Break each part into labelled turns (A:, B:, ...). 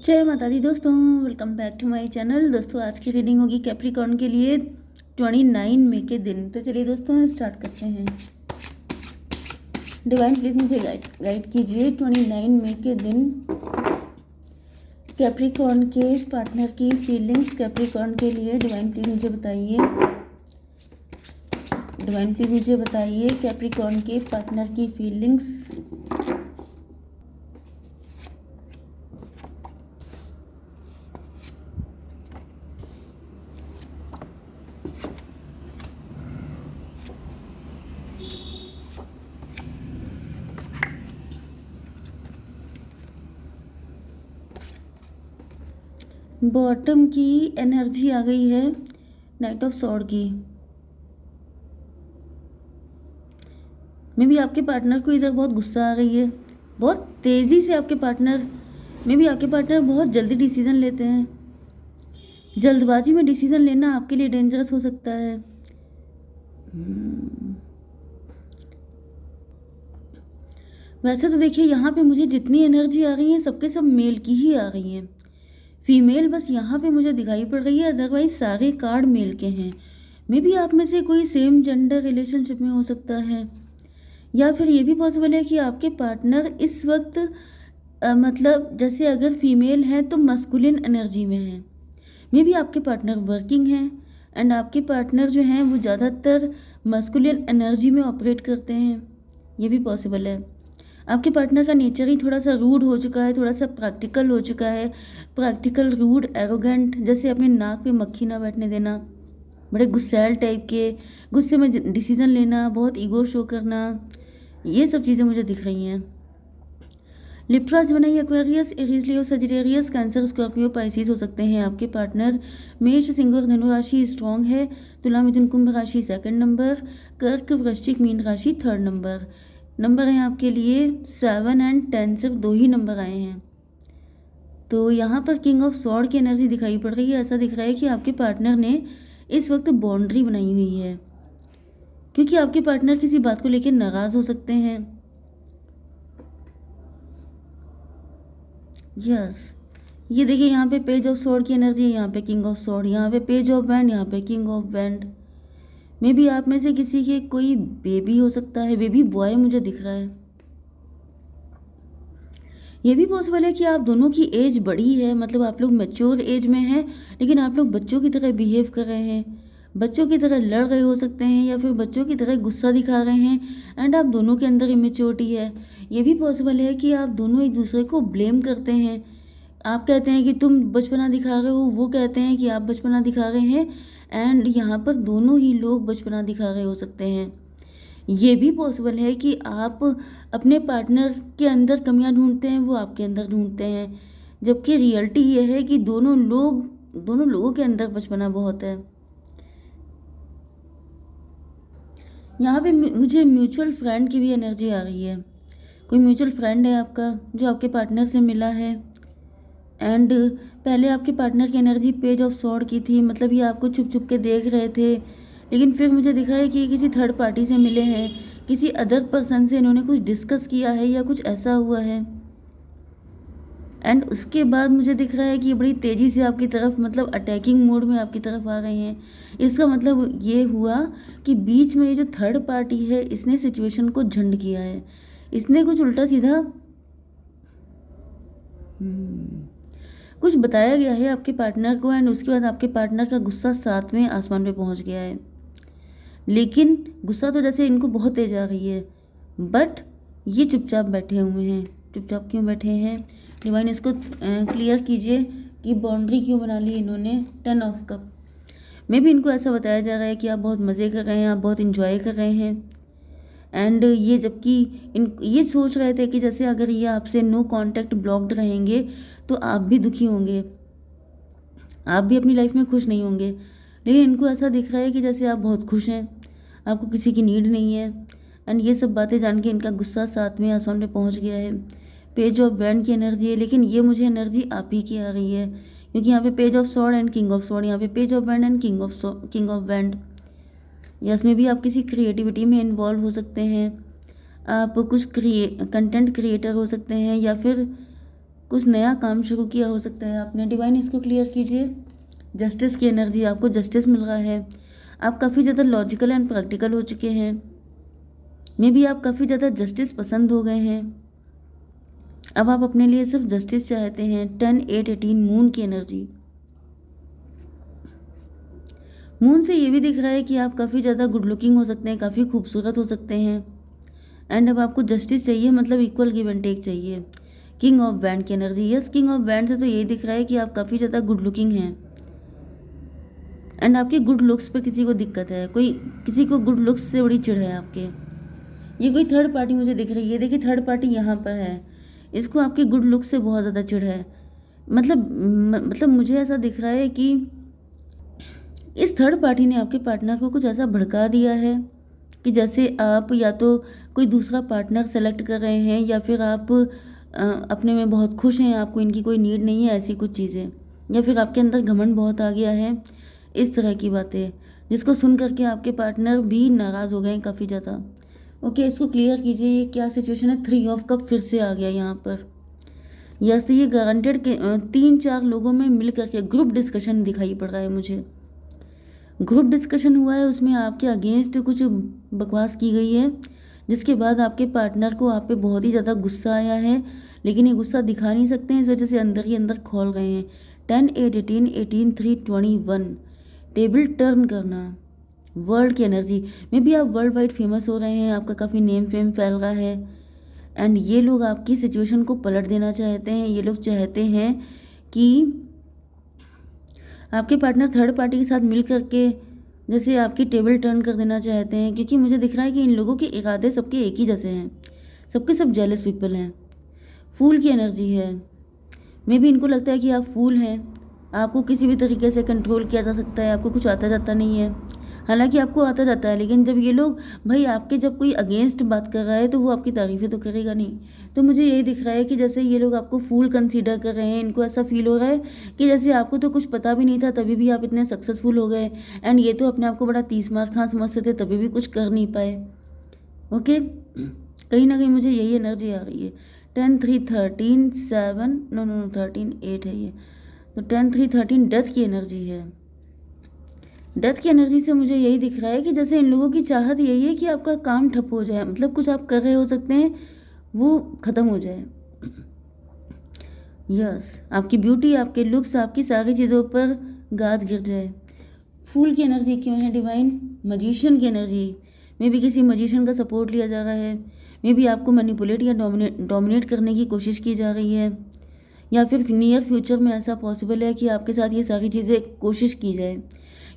A: जय माता दी दोस्तों, welcome back to my channel. दोस्तों आज की रीडिंग होगी कैप्रिकॉर्न के लिए 29 मई के दिन। तो चलिए दोस्तों स्टार्ट करते हैं। डिवाइन प्लीज़ मुझे गाइड कीजिए 29 मई के दिन कैप्रिकॉर्न के पार्टनर की फीलिंग्स कैप्रिकॉर्न के लिए। डिवाइन प्लीज़ मुझे बताइए। डिवाइन प्लीज़ मुझे बताइए कैप्रिकॉर्न के पार्टनर की फीलिंग्स। बॉटम की एनर्जी आ गई है, नाइट ऑफ सॉर्ड की। मे भी आपके पार्टनर को इधर बहुत गुस्सा आ रही है, बहुत तेज़ी से आपके पार्टनर बहुत जल्दी डिसीजन लेते हैं। जल्दबाजी में डिसीजन लेना आपके लिए डेंजरस हो सकता है। वैसे तो देखिए यहाँ पे मुझे जितनी एनर्जी आ रही है सबके सब मेल की ही आ रही हैं। फीमेल बस यहाँ पे मुझे दिखाई पड़ रही है, अदरवाइज सारे कार्ड मेल के हैं। मे बी आप में से कोई सेम जेंडर रिलेशनशिप में हो सकता है, या फिर ये भी पॉसिबल है कि आपके पार्टनर इस वक्त मतलब जैसे अगर फीमेल है तो मस्कुलिन एनर्जी में है। मे बी आपके पार्टनर वर्किंग हैं एंड आपके पार्टनर जो हैं वो ज़्यादातर मस्कुलिन एनर्जी में ऑपरेट करते हैं। ये भी पॉसिबल है। आपके पार्टनर का नेचर ही थोड़ा सा रूड हो चुका है, थोड़ा सा प्रैक्टिकल हो चुका है। प्रैक्टिकल, रूड, एरोगेंट, जैसे अपने नाक पे मक्खी ना बैठने देना, बड़े गुस्सैल टाइप के, गुस्से में डिसीजन लेना, बहुत ईगो शो करना, ये सब चीज़ें मुझे दिख रही हैं। लिब्रा, जेमिनी, एक्वेरियस, एरीज, लियो, सजिटेरियस, कैंसर, स्कॉर्पियो, पाइसिस हो सकते हैं आपके पार्टनर। मेष, सिंह और धनु राशि स्ट्रॉन्ग है। तुला, मिथुन, कुंभ राशि सेकंड नंबर। कर्क, वृश्चिक, मीन राशि थर्ड नंबर। नंबर हैं आपके लिए 7 एंड 10, सिर्फ 2 ही नंबर आए हैं। तो यहाँ पर किंग ऑफ सॉर्ड की एनर्जी दिखाई पड़ रही है। ऐसा दिख रहा है कि आपके पार्टनर ने इस वक्त बाउंड्री बनाई हुई है, क्योंकि आपके पार्टनर किसी बात को लेकर नाराज हो सकते हैं। यस, ये देखिए यहाँ पे पेज ऑफ सॉर्ड की एनर्जी है, यहाँ पे किंग ऑफ सॉर्ड, यहाँ पे पेज ऑफ वैंड, यहाँ पे king of wand. May be आप में से किसी के कोई बेबी हो सकता है, बेबी बॉय मुझे दिख रहा है। ये भी पॉसिबल है कि आप दोनों की एज बड़ी है, मतलब आप लोग मैच्योर एज में हैं, लेकिन आप लोग बच्चों की तरह बिहेव कर रहे हैं, बच्चों की तरह लड़ रहे हो सकते हैं, या फिर बच्चों की तरह गुस्सा दिखा रहे हैं एंड आप दोनों के अंदर इमेच्योरिटी है। ये भी पॉसिबल है कि आप दोनों एक दूसरे को ब्लेम करते हैं। आप कहते हैं कि तुम बचपना दिखा रहे हो, वो कहते हैं कि आप बचपना दिखा रहे हैं, एंड यहाँ पर दोनों ही लोग बचपना दिखा रहे हो सकते हैं। ये भी पॉसिबल है कि आप अपने पार्टनर के अंदर कमियां ढूंढते हैं, वो आपके अंदर ढूंढते हैं, जबकि रियलिटी ये है कि दोनों लोगों के अंदर बचपना बहुत है। यहाँ पे मुझे म्यूचुअल फ्रेंड की भी एनर्जी आ रही है। कोई म्यूचुअल फ्रेंड है आपका जो आपके पार्टनर से मिला है, एंड पहले आपके पार्टनर की एनर्जी पेज ऑफ सॉर्ड की थी, मतलब ये आपको छुप छुप के देख रहे थे, लेकिन फिर मुझे दिख रहा है कि किसी थर्ड पार्टी से मिले हैं, किसी अदर पर्सन से इन्होंने कुछ डिस्कस किया है या कुछ ऐसा हुआ है, एंड उसके बाद मुझे दिख रहा है कि ये बड़ी तेज़ी से आपकी तरफ, मतलब अटैकिंग मोड में आपकी तरफ आ रहे हैं। इसका मतलब ये हुआ कि बीच में ये जो थर्ड पार्टी है इसने सिचुएशन को झंड किया है, इसने कुछ उल्टा सीधा कुछ बताया गया है आपके पार्टनर को, एंड उसके बाद आपके पार्टनर का गुस्सा 7वें आसमान पे पहुंच गया है। लेकिन गुस्सा तो जैसे इनको बहुत तेज आ रही है, बट ये चुपचाप बैठे हुए हैं। चुपचाप क्यों बैठे हैं? डिवाइन इसको क्लियर कीजिए कि बाउंड्री क्यों बना ली इन्होंने। 10 ऑफ कप में भी इनको ऐसा बताया जा रहा है कि आप बहुत मज़े कर रहे हैं, आप बहुत इंजॉय कर रहे हैं, एंड ये जबकि ये सोच रहे थे कि जैसे अगर ये आपसे नो कांटेक्ट ब्लॉक्ड रहेंगे तो आप भी दुखी होंगे, आप भी अपनी लाइफ में खुश नहीं होंगे, लेकिन इनको ऐसा दिख रहा है कि जैसे आप बहुत खुश हैं, आपको किसी की नीड नहीं है, एंड ये सब बातें जान के इनका गुस्सा 7वें आसमान पे पहुंच गया है। पेज ऑफ वैंड की एनर्जी है, लेकिन ये मुझे एनर्जी आप ही की आ रही है, क्योंकि यहाँ पे page of sword and king of sword, यहाँ पे page of wand and king of wand. Yes, में भी आप किसी क्रिएटिविटी में इन्वॉल्व हो सकते हैं, आप कुछ कंटेंट क्रिएटर हो सकते हैं, या फिर कुछ नया काम शुरू किया हो सकता है आपने। डिवाइन इसको क्लियर कीजिए। जस्टिस की एनर्जी, आपको जस्टिस मिल रहा है। आप काफ़ी ज़्यादा लॉजिकल एंड प्रैक्टिकल हो चुके हैं। मे बी आप काफ़ी ज़्यादा जस्टिस पसंद हो गए हैं। अब आप अपने लिए सिर्फ जस्टिस चाहते हैं। 10 8 18 मून की एनर्जी। मून से ये भी दिख रहा है कि आप काफ़ी ज़्यादा गुड लुकिंग हो सकते हैं, काफ़ी खूबसूरत हो सकते हैं। एंड अब आपको जस्टिस चाहिए, मतलब इक्वल गिव एंड टेक चाहिए। किंग ऑफ वैंड की energy. Yes, king of wand से तो यही दिख रहा है कि आप काफ़ी ज़्यादा गुड लुकिंग हैं। एंड आपके गुड लुक्स पे किसी को दिक्कत है, कोई किसी को गुड लुक्स से बड़ी चिढ़ है आपके। ये कोई थर्ड पार्टी मुझे दिख रही है। देखिए थर्ड पार्टी यहाँ पर है, इसको आपके गुड लुक्स से बहुत ज़्यादा चिढ़ है। मतलब मुझे ऐसा दिख रहा है कि इस थर्ड पार्टी ने आपके पार्टनर को कुछ ऐसा भड़का दिया है कि जैसे आप या तो कोई दूसरा पार्टनर सेलेक्ट कर रहे हैं या फिर आप अपने में बहुत खुश हैं, आपको इनकी कोई नीड नहीं है, ऐसी कुछ चीज़ें। या फिर आपके अंदर घमंड बहुत आ गया है, इस तरह की बातें, जिसको सुन करके आपके पार्टनर भी नाराज़ हो गए हैं काफ़ी ज़्यादा। ओके, इसको क्लियर कीजिए, ये क्या सिचुएशन है। 3 ऑफ कप फिर से आ गया यहाँ पर। यस, तो ये गारंटेड के 3-4 लोगों में मिल करके ग्रुप डिस्कशन दिखाई पड़ रहा है मुझे। ग्रुप डिस्कशन हुआ है, उसमें आपके अगेंस्ट कुछ बकवास की गई है, जिसके बाद आपके पार्टनर को आप पे बहुत ही ज़्यादा गुस्सा आया है, लेकिन ये गुस्सा दिखा नहीं सकते हैं, इस वजह से अंदर ही अंदर खोल रहे हैं। 10 8 18 18 3 21। टेबल टर्न करना, वर्ल्ड की एनर्जी में भी आप वर्ल्ड वाइड फेमस हो रहे हैं, आपका काफ़ी नेम फेम फैल रहा है। एंड ये लोग आपकी सिचुएशन को पलट देना चाहते हैं। ये लोग चाहते हैं कि आपके पार्टनर थर्ड पार्टी के साथ मिल करके जैसे आपकी टेबल टर्न कर देना चाहते हैं, क्योंकि मुझे दिख रहा है कि इन लोगों के इरादे सबके एक ही जैसे हैं, सबके सब जेलस पीपल हैं। फूल की एनर्जी है, मे भी इनको लगता है कि आप फूल हैं, आपको किसी भी तरीके से कंट्रोल किया जा सकता है, आपको कुछ आता जाता नहीं है। हालांकि आपको आता जाता है, लेकिन जब ये लोग भाई आपके जब कोई अगेंस्ट बात कर रहा है तो वो आपकी तारीफ़ें तो करेगा नहीं। तो मुझे यही दिख रहा है कि जैसे ये लोग आपको फूल कंसीडर कर रहे हैं, इनको ऐसा फील हो रहा है कि जैसे आपको तो कुछ पता भी नहीं था तभी भी आप इतने सक्सेसफुल हो गए। एंड ये तो अपने आप को बड़ा 30 मार खां समझते थे, तभी भी कुछ कर नहीं पाए। ओके, कहीं ना कहीं मुझे यही एनर्जी आ रही है। 10 3 13 7 नो नो नो 13 8 है ये, तो 10 3 13 डेथ की एनर्जी है। डेथ की एनर्जी से मुझे यही दिख रहा है कि जैसे इन लोगों की चाहत यही है कि आपका काम ठप हो जाए, मतलब कुछ आप कर रहे हो सकते हैं वो ख़त्म हो जाए। यस, आपकी ब्यूटी, आपके लुक्स, आपकी सारी चीज़ों पर गाज गिर जाए। फूल की एनर्जी क्यों है डिवाइन? मजिशियन की एनर्जी में भी किसी मजिशियन का सपोर्ट लिया जा रहा है, मे भी आपको मैनिपुलेट या डोमिनेट करने की कोशिश की जा रही है, या फिर नियर फ्यूचर में ऐसा पॉसिबल है कि आपके साथ ये सारी चीज़ें कोशिश की जाए।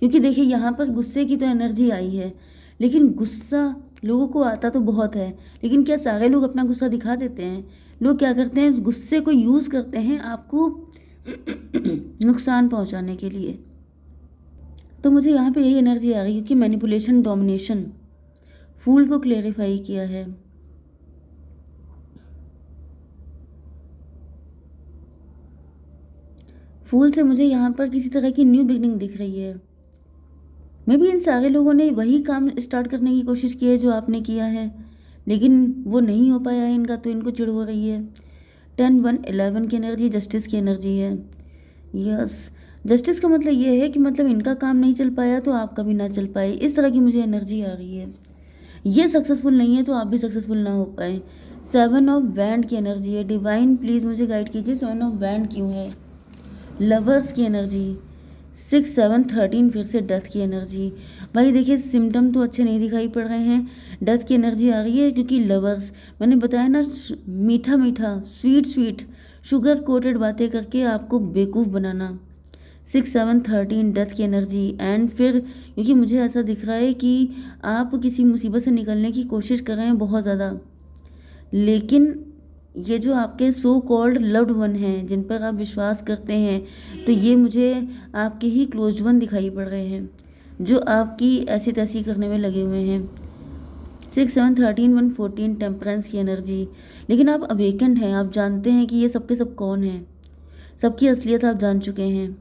A: क्योंकि देखिए यहाँ पर गुस्से की तो एनर्जी आई है, लेकिन गुस्सा लोगों को आता तो बहुत है, लेकिन क्या सारे लोग अपना गुस्सा दिखा देते हैं? लोग क्या करते हैं, इस गुस्से को यूज़ करते हैं आपको नुकसान पहुंचाने के लिए। तो मुझे यहाँ पे यही एनर्जी आ रही है, क्योंकि मैनिपुलेशन, डोमिनेशन, फूल को क्लेरिफाई किया है। फूल से मुझे यहाँ पर किसी तरह की न्यू बिगनिंग दिख रही है। मे भी इन सारे लोगों ने वही काम स्टार्ट करने की कोशिश की है जो आपने किया है, लेकिन वो नहीं हो पाया है इनका, तो इनको चिढ़ हो रही है। 10 1 11 की एनर्जी जस्टिस की एनर्जी है। यस, जस्टिस का मतलब ये है कि मतलब इनका काम नहीं चल पाया तो आपका भी ना चल पाए, इस तरह की मुझे एनर्जी आ रही है। ये सक्सेसफुल नहीं है तो आप भी सक्सेसफुल ना हो पाए। 7 ऑफ वैंड की एनर्जी है। डिवाइन प्लीज़ मुझे गाइड कीजिए, 7 ऑफ वैंड क्यों है? लवर्स की एनर्जी। 6 7 13 फिर से डेथ की एनर्जी। भाई देखिए सिम्टम तो अच्छे नहीं दिखाई पड़ रहे हैं, डेथ की एनर्जी आ रही है, क्योंकि लवर्स, मैंने बताया ना, मीठा मीठा, स्वीट स्वीट, शुगर कोटेड बातें करके आपको बेवकूफ़ बनाना। 6 7 13 डेथ की एनर्जी। एंड फिर क्योंकि मुझे ऐसा दिख रहा है कि आप किसी मुसीबत से निकलने की कोशिश कर रहे हैं बहुत ज़्यादा, लेकिन ये जो आपके सो कॉल्ड लव्ड वन हैं, जिन पर आप विश्वास करते हैं, तो ये मुझे आपके ही क्लोज वन दिखाई पड़ रहे हैं, जो आपकी ऐसी तैसी करने में लगे हुए हैं। 6 7 13 1 14 टेम्परेंस की एनर्जी। लेकिन आप अवेकेंड हैं, आप जानते हैं कि ये सबके सब कौन हैं, सबकी असलियत आप जान चुके हैं।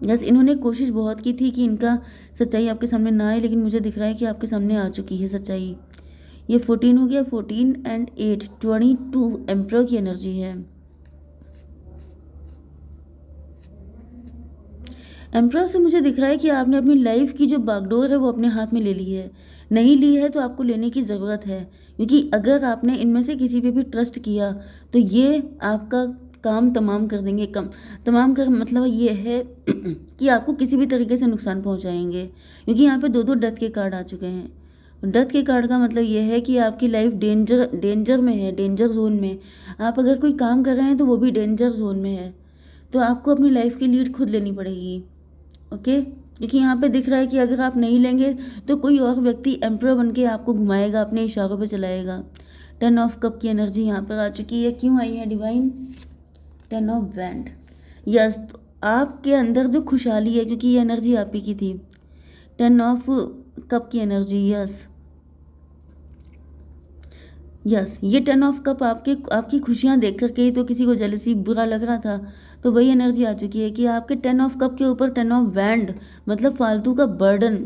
A: यस, इन्होंने कोशिश बहुत की थी कि इनका सच्चाई आपके सामने ना आए, लेकिन मुझे दिख रहा है कि आपके सामने आ चुकी है सच्चाई। ये 14 हो गया, 14 एंड 8 22 एम्परर की एनर्जी है। एम्परर से मुझे दिख रहा है कि आपने अपनी लाइफ की जो बागडोर है वो अपने हाथ में ले ली है। नहीं ली है तो आपको लेने की ज़रूरत है, क्योंकि अगर आपने इनमें से किसी पे भी ट्रस्ट किया तो ये आपका काम तमाम कर देंगे। कम तमाम कर मतलब ये है कि आपको किसी भी तरीके से नुकसान पहुंचाएंगे, क्योंकि यहाँ पे दो दो डेथ के कार्ड आ चुके हैं। डेथ के कार्ड का मतलब ये है कि आपकी लाइफ डेंजर में है, डेंजर जोन में। आप अगर कोई काम कर रहे हैं तो वो भी डेंजर जोन में है, तो आपको अपनी लाइफ की लीड खुद लेनी पड़ेगी। ओके, क्योंकि यहाँ पे दिख रहा है कि अगर आप नहीं लेंगे तो कोई और व्यक्ति एम्परर बन के आपको घुमाएगा, अपने इशारों पे चलाएगा। 10 ऑफ कप की एनर्जी यहाँ पर आ चुकी है। क्यों आई है डिवाइन? 10 of wand. यस, तो आपके अंदर जो खुशहाली है, क्योंकि ये एनर्जी आप ही की थी। 10 ऑफ कप की एनर्जी, यस यस, ये 10 ऑफ कप आपकी खुशियाँ देख करके ही तो किसी को जेलसी बुरा लग रहा था। तो वही एनर्जी आ चुकी है कि आपके 10 ऑफ कप के ऊपर 10 ऑफ वैंड, मतलब फालतू का बर्डन।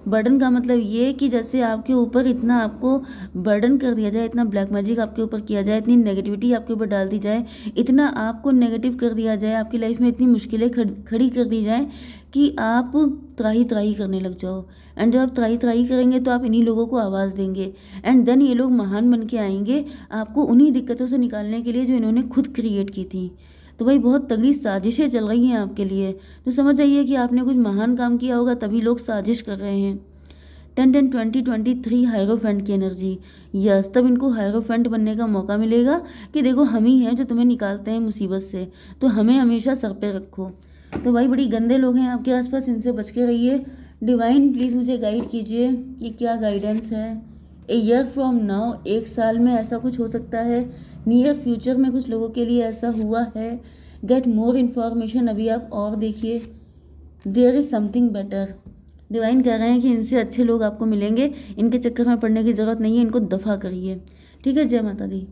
A: बर्डन का मतलब ये कि जैसे आपके ऊपर इतना आपको बर्डन कर दिया जाए, इतना ब्लैक मैजिक आपके ऊपर किया जाए, इतनी नेगेटिविटी आपके ऊपर डाल दी जाए, इतना आपको नेगेटिव कर दिया जाए, आपकी लाइफ में इतनी मुश्किलें खड़ी कर दी जाए कि आप त्राही त्राही करने लग जाओ। एंड जब आप त्राही त्राही करेंगे तो आप इन्हीं लोगों को आवाज़ देंगे, एंड देन ये लोग महान बन के आएंगे आपको उन्हीं दिक्कतों से निकालने के लिए जो इन्होंने खुद क्रिएट की थी। तो भाई बहुत तगड़ी साजिशें चल रही हैं आपके लिए, तो समझ जाइए कि आपने कुछ महान काम किया होगा तभी लोग साजिश कर रहे हैं। 10 10 20 23 हायरोफेंट की एनर्जी, यस, तब इनको हायरोफेंट बनने का मौका मिलेगा कि देखो हम ही हैं जो तुम्हें निकालते हैं मुसीबत से, तो हमें हमेशा सर पे रखो। तो भाई बड़ी गंदे लोग हैं आपके आसपास, इनसे बच के रहिए। डिवाइन प्लीज़ मुझे गाइड कीजिए कि क्या गाइडेंस है। ए ईयर फ्रॉम नाउ, 1 साल में ऐसा कुछ हो सकता है। नियर फ्यूचर में कुछ लोगों के लिए ऐसा हुआ है। गेट मोर इन्फॉर्मेशन, अभी आप और देखिए। There is something better. Divine कह रहे हैं कि इनसे अच्छे लोग आपको मिलेंगे, इनके चक्कर में पड़ने की ज़रूरत नहीं है, इनको दफ़ा करिए। ठीक है, जय माता दी।